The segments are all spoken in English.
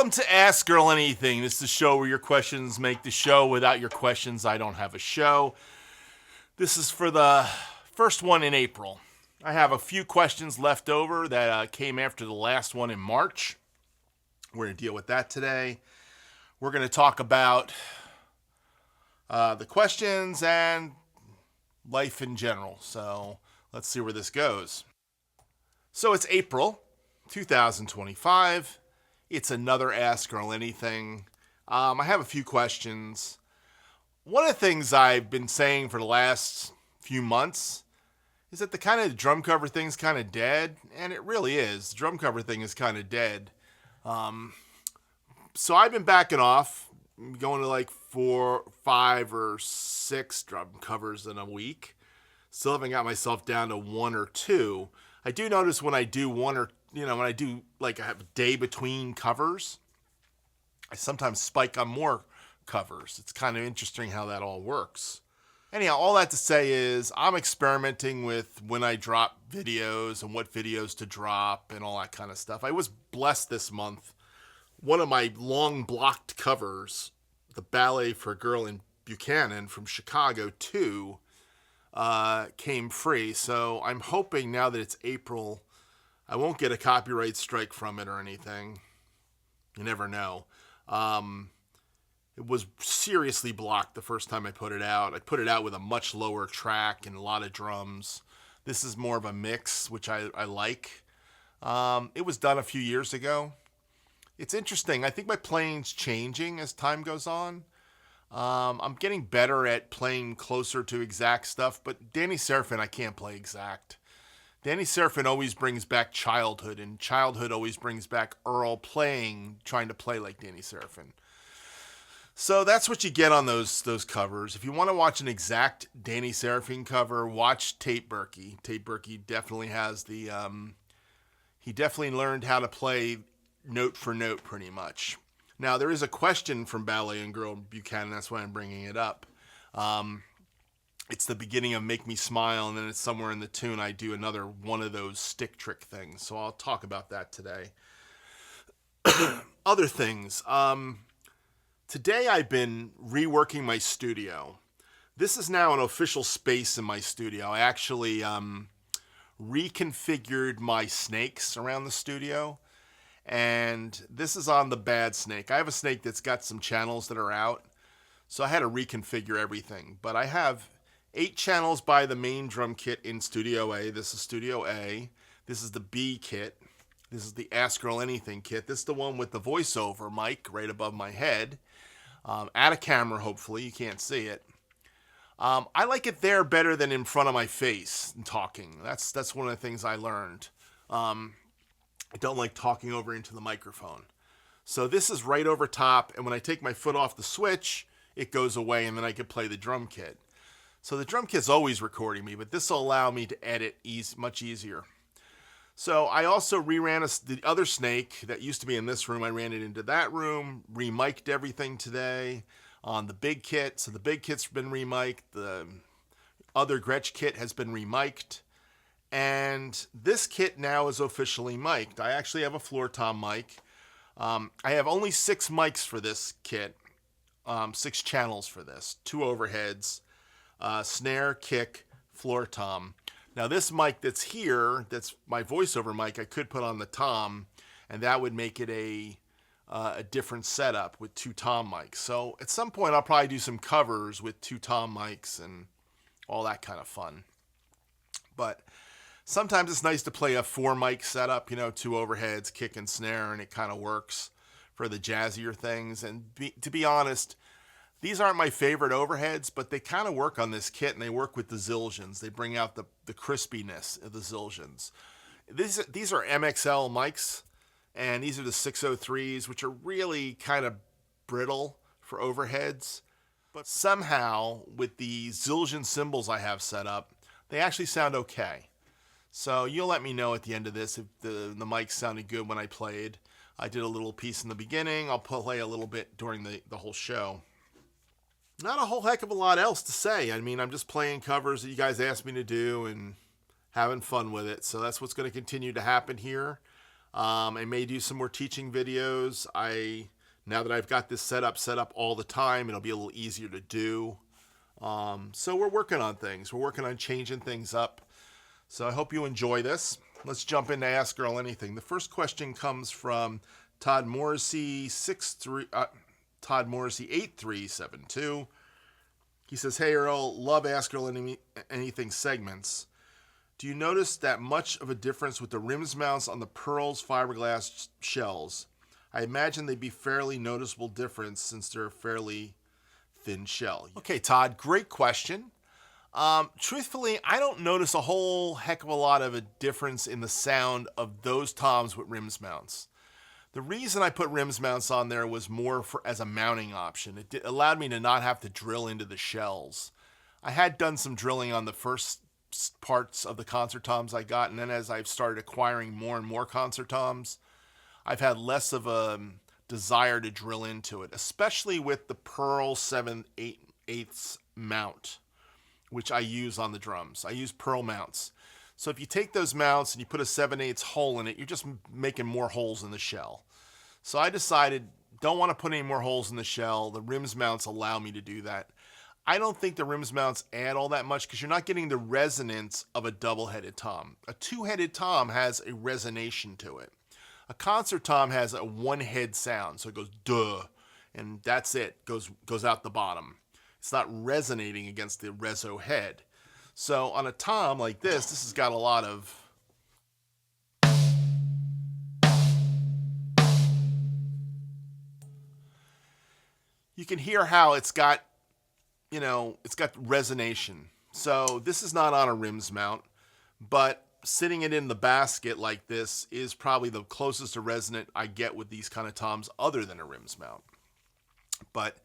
Welcome to Ask Earl Anything. This is the show where your questions make the show. Without your questions, I don't have a show. This is for the first one in April. I have a few questions left over that came after the last one in March. We're going to deal with that today. We're going to talk about the questions and life in general. So let's see where this goes. So it's April 2025. It's another Ask Earl Anything. I have a few questions. One of the things I've been saying for the last few months is that the kind of drum cover thing's kind of dead, and it really is. The drum cover thing is kind of dead. So I've been backing off, going to like 4, 5, or 6 drum covers in a week. Still haven't got myself down to 1 or 2. I do notice when I do one or when I do like I have a day between covers, I sometimes spike on more covers. It's kind of interesting how that all works. Anyhow, all that to say is I'm experimenting with when I drop videos and what videos to drop and all that kind of stuff. I was blessed this month. One of my long blocked covers, the Ballet for a Girl in Buchanan from Chicago 2, came free. So I'm hoping now that it's April, I won't get a copyright strike from it or anything. You never know. It was seriously blocked the first time I put it out. I put it out with a much lower track and a lot of drums. This is more of a mix, which I like. It was done a few years ago. It's interesting. I think my playing's changing as time goes on. I'm getting better at playing closer to exact stuff, but Danny Serafin, I can't play exact. Danny Serafin always brings back childhood, and childhood always brings back Earl trying to play like Danny Serafin. So that's what you get on those covers. If you want to watch an exact Danny Serafin cover, watch Tate Berkey. Tate Berkey definitely has the, he definitely learned how to play note for note pretty much. Now, there is a question from Ballet and Girl Buchanan. That's why I'm bringing it up. It's the beginning of Make Me Smile, and then it's somewhere in the tune I do another one of those stick trick things. So I'll talk about that today. Other things. Today I've been reworking my studio. This is now an official space in my studio. I actually reconfigured my snakes around the studio. And this is on the bad snake. I have a snake that's got some channels that are out. So I had to reconfigure everything. But I have 8 channels by the main drum kit in Studio A. This is Studio A. This is the B kit. This is the Ask Earl Anything kit. This is the one with the voiceover mic right above my head. At a camera, hopefully. You can't see it. I like it there better than in front of my face and talking. That's one of the things I learned. I don't like talking over into the microphone. So this is right over top, and when I take my foot off the switch, it goes away, and then I can play the drum kit. So the drum kit's always recording me, but this will allow me to edit much easier. So I also reran the other snake that used to be in this room. I ran it into that room, remiked everything today on the big kit. So the big kit's been remiked. The other Gretsch kit has been remiked. And this kit now is officially mic'd. I actually have a floor tom mic. I have only 6 mics for this kit, 6 channels for this, 2 overheads, snare, kick, floor tom. Now this mic that's here, that's my voiceover mic, I could put on the tom, and that would make it a different setup with 2 tom mics. So at some point I'll probably do some covers with 2 tom mics and all that kind of fun. But sometimes it's nice to play a 4 mic setup, 2 overheads, kick and snare, and it kind of works for the jazzier things. And to be honest, these aren't my favorite overheads, but they kind of work on this kit, and they work with the Zildjians. They bring out the crispiness of the Zildjians. These are MXL mics, and these are the 603s, which are really kind of brittle for overheads. But somehow, with the Zildjian cymbals I have set up, they actually sound okay. So you'll let me know at the end of this if the mic sounded good when I played. I did a little piece in the beginning. I'll play a little bit during the whole show. Not a whole heck of a lot else to say. I mean, I'm just playing covers that you guys asked me to do and having fun with it. So that's what's going to continue to happen here. I may do some more teaching videos. Now that I've got this set up all the time, it'll be a little easier to do. So we're working on things. We're working on changing things up. So I hope you enjoy this. Let's jump into Ask Earl Anything. The first question comes from Todd Morrissey 8372. He says, "Hey Earl, love Ask Earl Anything segments. Do you notice that much of a difference with the RIMS mounts on the Pearl's fiberglass shells? I imagine they'd be fairly noticeable difference since they're a fairly thin shell." Okay, Todd, great question. Truthfully, I don't notice a whole heck of a lot of a difference in the sound of those toms with RIMS mounts. The reason I put RIMS mounts on there was more as a mounting option. It allowed me to not have to drill into the shells. I had done some drilling on the first parts of the concert toms I got, and then as I've started acquiring more and more concert toms, I've had less of a desire to drill into it, especially with the Pearl 7/8 mount, which I use on the drums. I use Pearl mounts. So if you take those mounts and you put a 7/8 hole in it, you're just making more holes in the shell. So I decided, don't want to put any more holes in the shell. The RIMS mounts allow me to do that. I don't think the RIMS mounts add all that much because you're not getting the resonance of a double-headed tom. A two-headed tom has a resonation to it. A concert tom has a one-head sound, so it goes duh, and that's it. Goes out the bottom. It's not resonating against the reso head. So on a tom like this has got a lot of you can hear how it's got, it's got resonation. So this is not on a RIMS mount, but sitting it in the basket like this is probably the closest to resonant I get with these kind of toms other than a RIMS mount. But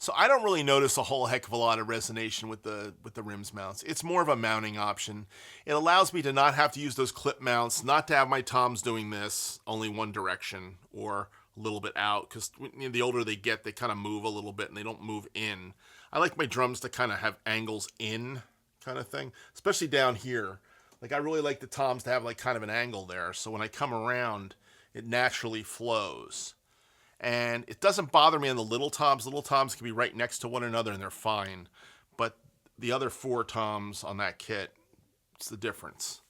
so I don't really notice a whole heck of a lot of resonation with the RIMS mounts. It's more of a mounting option. It allows me to not have to use those clip mounts, not to have my toms doing this only one direction or a little bit out, because the older they get, they kind of move a little bit and they don't move in. I like my drums to kind of have angles in kind of thing, especially down here. Like I really like the toms to have like kind of an angle there, so when I come around, it naturally flows. And it doesn't bother me on the little toms. Little toms can be right next to one another and they're fine. But the other four toms on that kit, it's the difference.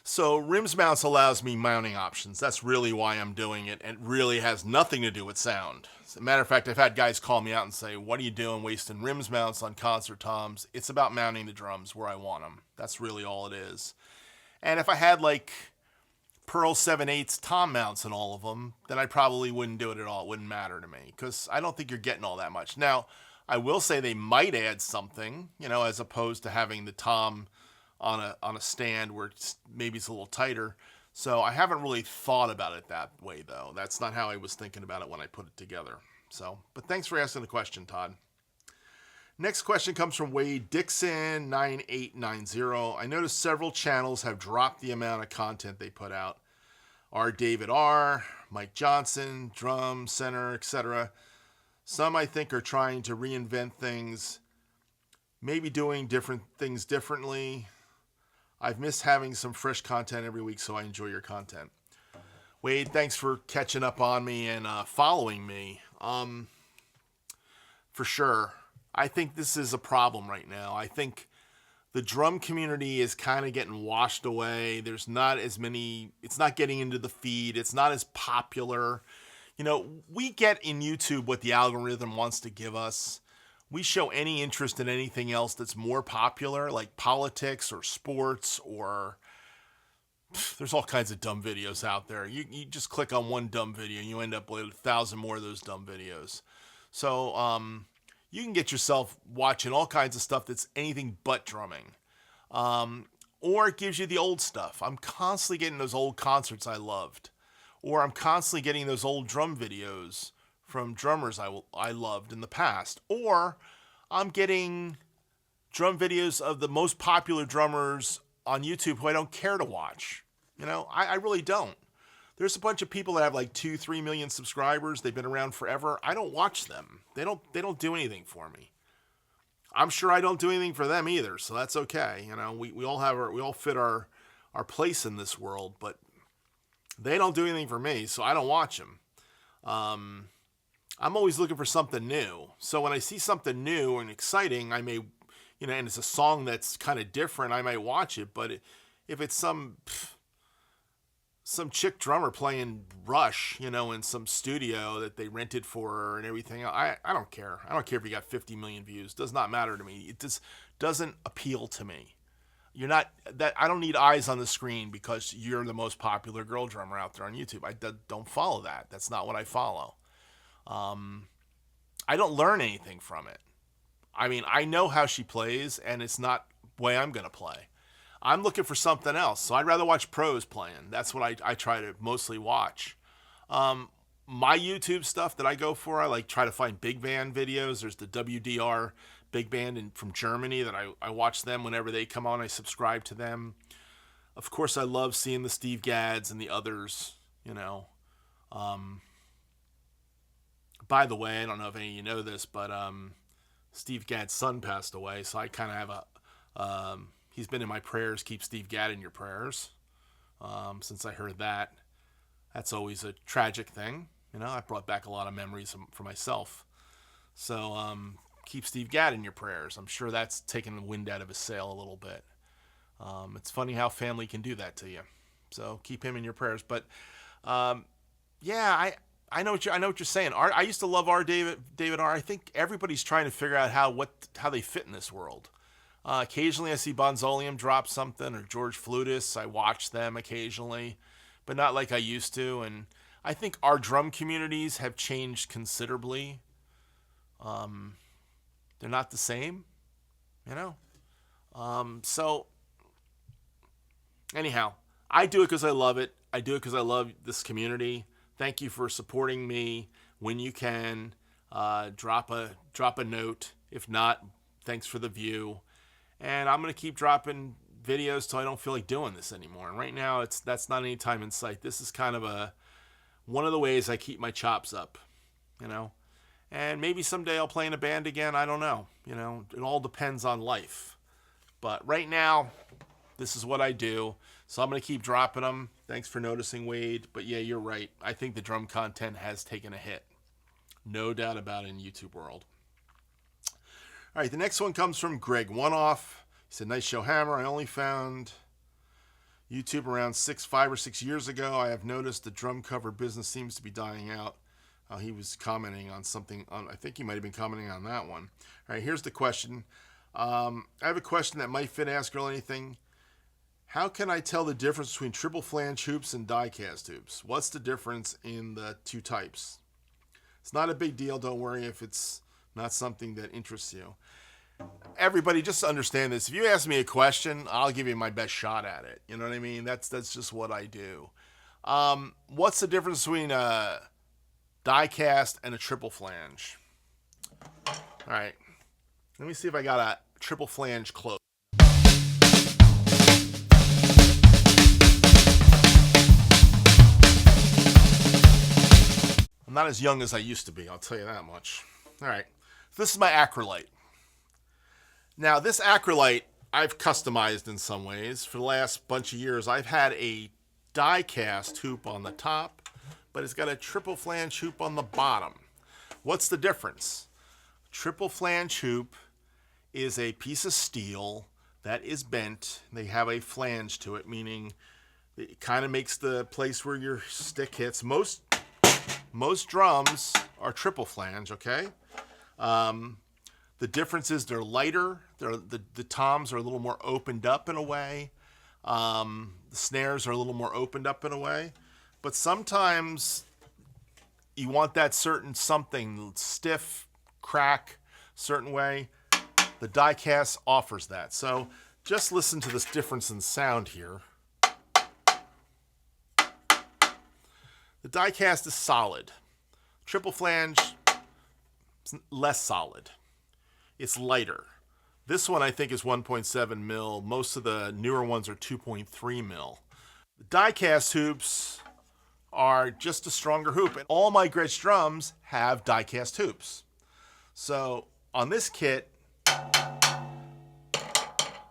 So RIMS mounts allows me mounting options. That's really why I'm doing it. And it really has nothing to do with sound. As a matter of fact, I've had guys call me out and say, "What are you doing wasting RIMS mounts on concert toms?" It's about mounting the drums where I want them. That's really all it is. And if I had like Pearl 7/8 tom mounts in all of them, then I probably wouldn't do it at all. It wouldn't matter to me because I don't think you're getting all that much. Now, I will say they might add something, as opposed to having the tom on a stand where maybe it's a little tighter. So I haven't really thought about it that way, though. That's not how I was thinking about it when I put it together. So, but thanks for asking the question, Todd. Next question comes from Wade Dixon 9890. I noticed several channels have dropped the amount of content they put out. R. David R., Mike Johnson, Drum Center, etc. Some I think are trying to reinvent things, maybe doing different things differently. I've missed having some fresh content every week, so I enjoy your content. Wade, thanks for catching up on me and following me. For sure. I think this is a problem right now. I think the drum community is kind of getting washed away. There's not as many, it's not getting into the feed. It's not as popular. We get in YouTube what the algorithm wants to give us. We show any interest in anything else that's more popular, like politics or sports, or there's all kinds of dumb videos out there. You just click on one dumb video and you end up with 1,000 more of those dumb videos. So you can get yourself watching all kinds of stuff that's anything but drumming. Or it gives you the old stuff. I'm constantly getting those old concerts I loved. Or I'm constantly getting those old drum videos from drummers I loved in the past. Or I'm getting drum videos of the most popular drummers on YouTube who I don't care to watch. I really don't. There's a bunch of people that have like 2-3 million subscribers. They've been around forever. I don't watch them. They don't do anything for me. I'm sure I don't do anything for them either, so that's okay. We all fit our place in this world, but They don't do anything for me, so I don't watch them. I'm always looking for something new. So when I see something new and exciting, I may, and it's a song that's kind of different, I might watch it. But if it's some chick drummer playing Rush, in some studio that they rented for her and everything, I don't care. I don't care if you got 50 million views. It does not matter to me. It just doesn't appeal to me. I don't need eyes on the screen because you're the most popular girl drummer out there on YouTube. I don't follow that. That's not what I follow. I don't learn anything from it. I mean, I know how she plays, and it's not the way I'm going to play. I'm looking for something else, so I'd rather watch pros playing. That's what I try to mostly watch. My YouTube stuff that I go for, I try to find big band videos. There's the WDR big band from Germany that I watch them whenever they come on. I subscribe to them. Of course, I love seeing the Steve Gadds and the others, By the way, I don't know if any of you know this, but Steve Gadd's son passed away, so I kind of have he's been in my prayers. Keep Steve Gadd in your prayers. Since I heard that, that's always a tragic thing. I brought back a lot of memories for myself. So keep Steve Gadd in your prayers. I'm sure that's taken the wind out of his sail a little bit. It's funny how family can do that to you. So keep him in your prayers. But yeah, I know what you're saying. I used to love David R. I think everybody's trying to figure out how they fit in this world. Occasionally I see Bonzolium drop something, or George Flutis. I watch them occasionally, but not like I used to. And I think our drum communities have changed considerably. They're not the same, So anyhow, I do it because I love it. I do it because I love this community. Thank you for supporting me when you can. Drop a note. If not, thanks for the view. And I'm going to keep dropping videos till I don't feel like doing this anymore. And right now, that's not any time in sight. This is kind of one of the ways I keep my chops up, And maybe someday I'll play in a band again. I don't know. It all depends on life. But right now, this is what I do. So I'm going to keep dropping them. Thanks for noticing, Wade. But yeah, you're right. I think the drum content has taken a hit. No doubt about it in YouTube world. All right, the next one comes from Greg One-Off. He said, nice show, Hammer. I only found YouTube around 5 or 6 years ago. I have noticed the drum cover business seems to be dying out. He was commenting on something. I think he might have been commenting on that one. All right, here's the question. I have a question that might fit Ask Earl Anything. How can I tell the difference between triple flange hoops and die-cast hoops? What's the difference in the two types? It's not a big deal. Don't worry if it's not something that interests you. Everybody, just understand this. If you ask me a question, I'll give you my best shot at it. You know what I mean? That's just what I do. What's the difference between a die-cast and a triple flange? All right. Let me see if I got a triple flange close. I'm not as young as I used to be, I'll tell you that much. All right. So this is my acrylite. Now, this acrylite I've customized in some ways. For the last bunch of years, I've had a die-cast hoop on the top, but it's got a triple flange hoop on the bottom. What's the difference? Triple flange hoop is a piece of steel that is bent. They have a flange to it, meaning it kind of makes the place where your stick hits. Most drums are triple flange, okay? The difference is they're lighter. The toms are a little more opened up in a way. The snares are a little more opened up in a way. But sometimes you want that certain something stiff, crack, certain way. The die-cast offers that. So just listen to this difference in sound here. The die-cast is solid. Triple flange is less solid. It's lighter. This one I think is 1.7 mil. Most of the newer ones are 2.3 mil. The die-cast hoops are just a stronger hoop. And all my Gretsch drums have die-cast hoops. So on this kit,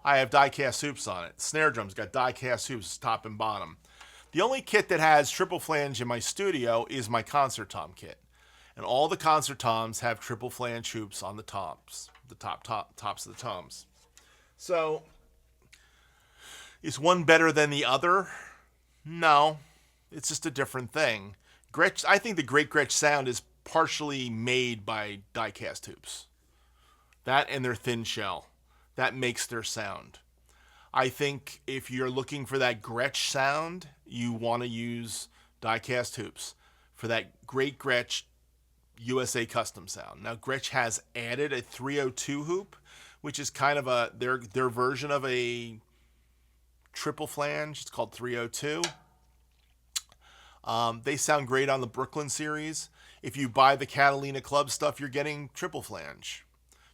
I have die-cast hoops on it. Snare drum's got die-cast hoops top and bottom. The only kit that has triple flange in my studio is my concert tom kit. And all the concert toms have triple flange hoops on the tops, the tops of the toms. So, is one better than the other? No, it's just a different thing. Gretsch, I think the Great Gretsch sound is partially made by die-cast hoops. That and their thin shell. That makes their sound. I think if you're looking for that Gretsch sound, you want to use die-cast hoops for that Great Gretsch USA custom sound. Now, Gretsch has added a 302 hoop, which is kind of their version of a triple flange. It's called 302. They sound great on the Brooklyn series. If you buy the Catalina Club stuff, you're getting triple flange.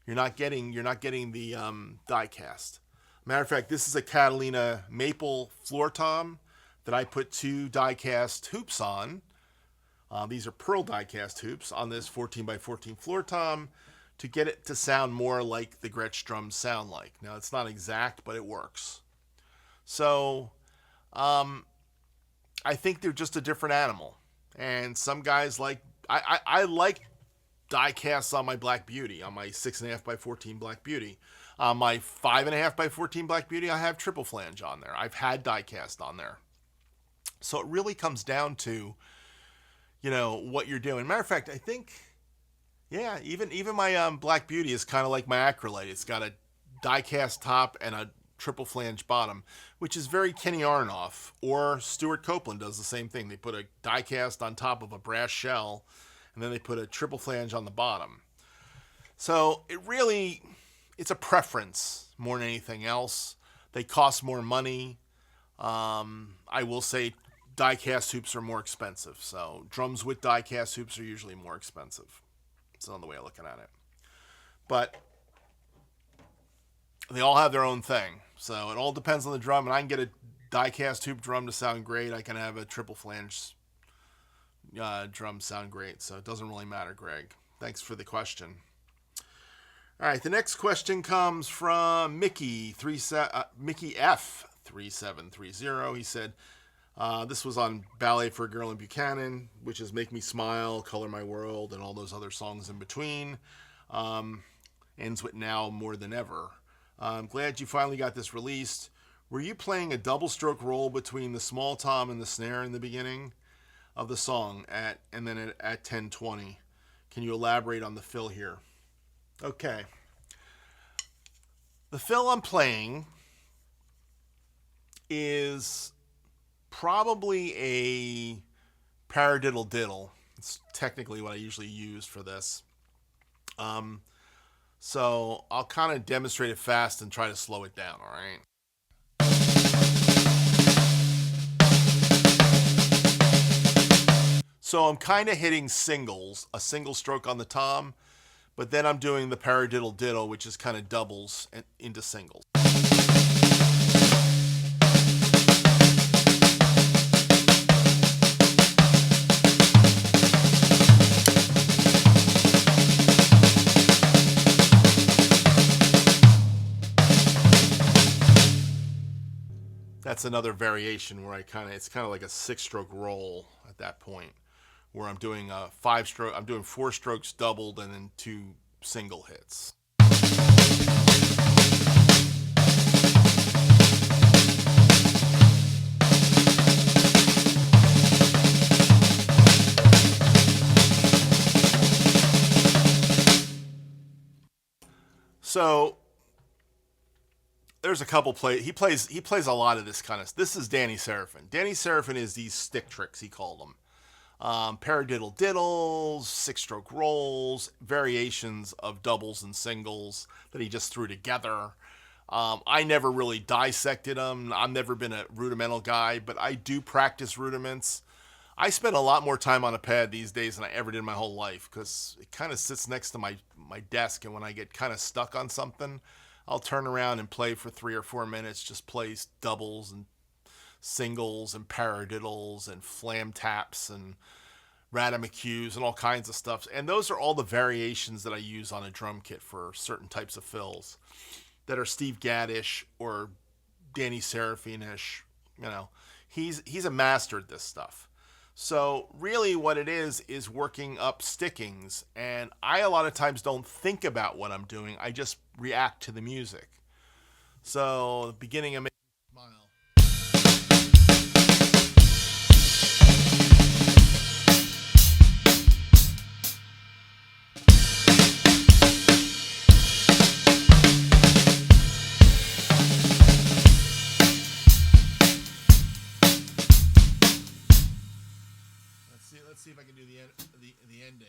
You're not getting the die cast. Matter of fact, this is a Catalina maple floor tom that I put 2 die cast hoops on. These are pearl die cast hoops on this 14x14 floor tom to get it to sound more like the Gretsch drums sound like. Now, it's not exact, but it works. So, I think they're just a different animal. And some guys like, I like die casts on my Black Beauty, on my 6.5x14 Black Beauty. On my 5.5x14 Black Beauty, I have triple flange on there. I've had die cast on there. So it really comes down to, what you're doing. Matter of fact, I think, yeah, even my Black Beauty is kind of like my acrylite. It's got a die cast top and a triple flange bottom, which is very Kenny Aronoff, or Stuart Copeland does the same thing. They put a die cast on top of a brass shell, and then they put a triple flange on the bottom. So it's a preference more than anything else. They cost more money. I will say die cast hoops are more expensive. So drums with die cast hoops are usually more expensive. That's another way of looking at it. But they all have their own thing. So it all depends on the drum. And I can get a die cast hoop drum to sound great. I can have a triple flange drum sound great. So it doesn't really matter, Greg. Thanks for the question. All right, the next question comes from Mickey F3730. He said, this was on Ballet for a Girl in Buchanan, which is Make Me Smile, Color My World, and all those other songs in between. Ends with Now More Than Ever. I'm glad you finally got this released. Were you playing a double stroke roll between the small tom and the snare in the beginning of the song at 10:20? Can you elaborate on the fill here? Okay. The fill I'm playing is probably a paradiddle diddle. It's technically what I usually use for this. So I'll kind of demonstrate it fast and try to slow it down, all right? So I'm kind of hitting singles, a single stroke on the tom, but then I'm doing the paradiddle diddle, which is kind of doubles into singles. That's another variation where it's kind of like a 6-stroke roll at that point, where I'm doing I'm doing 4 strokes doubled and then 2 single hits. So there's a couple he plays a lot of this kind of. This is Danny Seraphin. Danny Seraphin is these stick tricks, he called them. Paradiddle diddles, 6-stroke rolls, variations of doubles and singles that he just threw together. I never really dissected them. I've never been a rudimental guy, but I do practice rudiments. I spend a lot more time on a pad these days than I ever did in my whole life because it kind of sits next to my desk, and when I get kind of stuck on something, I'll turn around and play for 3 or 4 minutes, just plays doubles and singles and paradiddles and flam taps and radamucues and all kinds of stuff. And those are all the variations that I use on a drum kit for certain types of fills that are Steve Gaddish or Danny Seraphin-ish. he's a master at this stuff. So really what it is working up stickings. And I a lot of times don't think about what I'm doing. I just react to the music. So the beginning of Make Me Smile. Let's see if I can do the ending.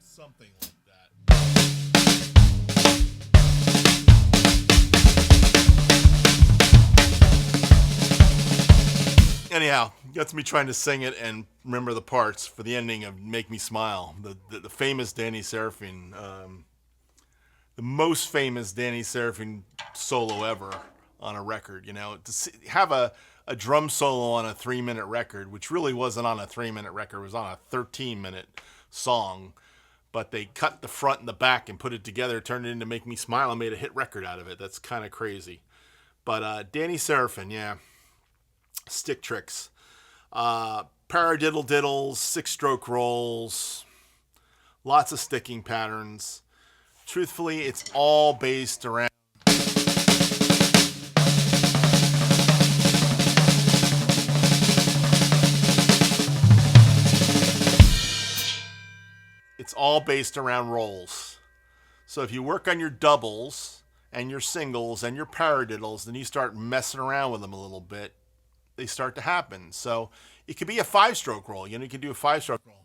Something like that. Anyhow, gets me trying to sing it and remember the parts for the ending of Make Me Smile. The famous Danny Seraphine, the most famous Danny Seraphine solo ever on a record. You know, to have a drum solo on a 3-minute record, which really wasn't on a 3-minute record, it was on a 13-minute song. But they cut the front and the back and put it together, turned it into Make Me Smile, and made a hit record out of it. That's kind of crazy. But Danny Seraphine, yeah. Stick tricks. Paradiddle diddles, 6-stroke rolls, lots of sticking patterns. Truthfully, it's all based around rolls. So if you work on your doubles and your singles and your paradiddles, then you start messing around with them a little bit, they start to happen. So it could be a 5-stroke roll. You know, you can do a 5-stroke roll.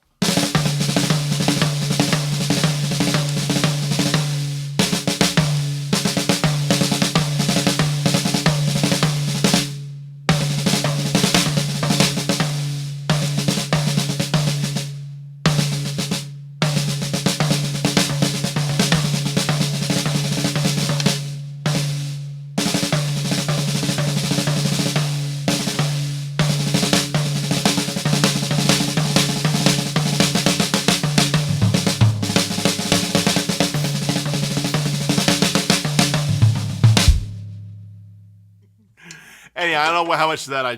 Anyhow, I don't know how much of that I'm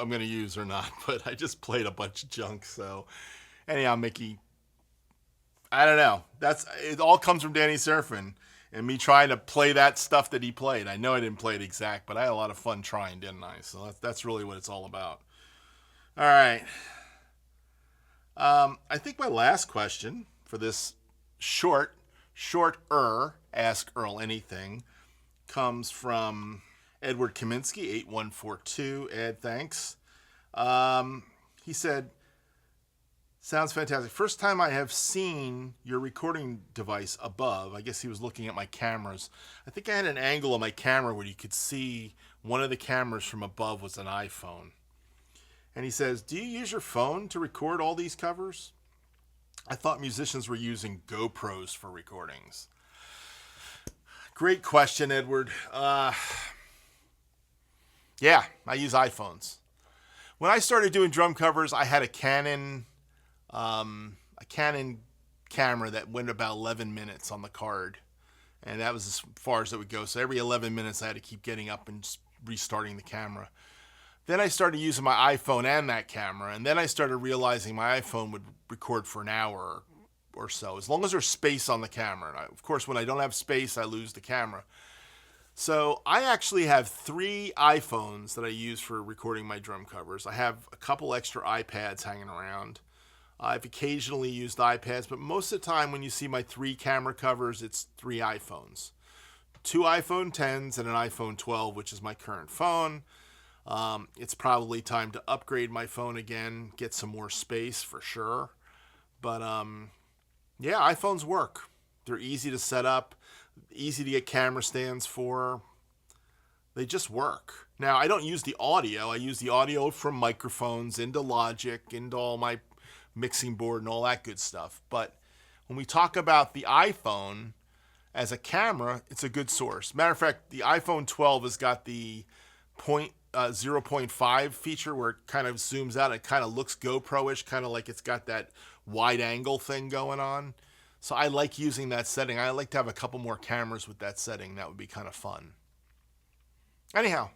going to use or not, but I just played a bunch of junk. So anyhow, Mickey, I don't know. It all comes from Danny Seraphine and me trying to play that stuff that he played. I know I didn't play it exact, but I had a lot of fun trying, didn't I? So that's really what it's all about. All right. I think my last question for this shorter Ask Earl Anything comes from Edward Kaminsky, 8142. Ed, thanks. He said, sounds fantastic. First time I have seen your recording device above. I guess he was looking at my cameras. I think I had an angle on my camera where you could see one of the cameras from above was an iPhone. And he says, do you use your phone to record all these covers? I thought musicians were using GoPros for recordings. Great question, Edward. Yeah, I use iPhones. When I started doing drum covers, I had a Canon camera that went about 11 minutes on the card. And that was as far as it would go. So every 11 minutes, I had to keep getting up and restarting the camera. Then I started using my iPhone and that camera. And then I started realizing my iPhone would record for an hour or so, as long as there's space on the camera. And of course, when I don't have space, I lose the camera. So I actually have 3 iPhones that I use for recording my drum covers. I have a couple extra iPads hanging around. I've occasionally used iPads, but most of the time when you see my 3 camera covers, it's 3 iPhones. 2 iPhone 10s and an iPhone 12, which is my current phone. It's probably time to upgrade my phone again, get some more space for sure. But yeah, iPhones work. They're easy to set up, easy to get camera stands for. They just work. Now, I don't use the audio. I use the audio from microphones into Logic, into all my mixing board and all that good stuff. But when we talk about the iPhone as a camera, it's a good source. Matter of fact, the iPhone 12 has got the 0.5 feature where it kind of zooms out. It kind of looks GoPro-ish, kind of like it's got that wide angle thing going on. So I like using that setting. I like to have a couple more cameras with that setting. That would be kind of fun. Anyhow,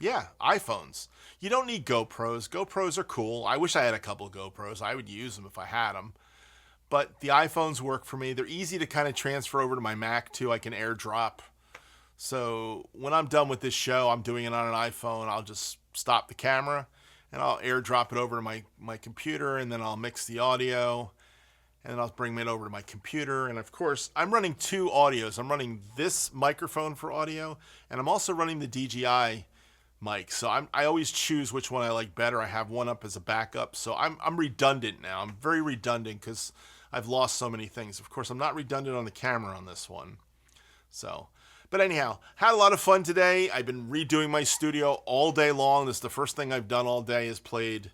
yeah, iPhones. You don't need GoPros. GoPros are cool. I wish I had a couple GoPros. I would use them if I had them. But the iPhones work for me. They're easy to kind of transfer over to my Mac too. I can AirDrop. So when I'm done with this show, I'm doing it on an iPhone. I'll just stop the camera and I'll AirDrop it over to my computer, and then I'll mix the audio, and then I'll bring it over to my computer. And of course, I'm running 2 audios. I'm running this microphone for audio, and I'm also running the DJI mic. So I always choose which one I like better. I have one up as a backup. So I'm redundant now. I'm very redundant because I've lost so many things. Of course, I'm not redundant on the camera on this one. So, but anyhow, had a lot of fun today. I've been redoing my studio all day long. This is the first thing I've done all day, is played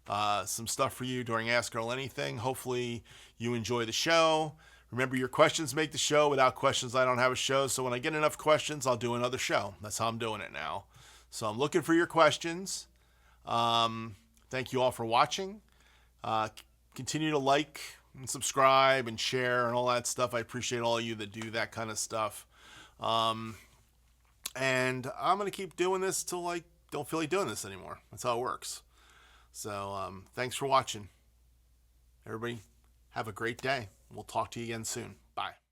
some stuff for you during Ask Earl Anything. Hopefully you enjoy the show. Remember, your questions make the show. Without questions, I don't have a show. So when I get enough questions, I'll do another show. That's how I'm doing it now. So I'm looking for your questions. Thank you all for watching. Continue to like and subscribe and share and all that stuff. I appreciate all of you that do that kind of stuff. And I'm going to keep doing this till I don't feel like doing this anymore. That's how it works. So thanks for watching. Everybody, have a great day. We'll talk to you again soon. Bye.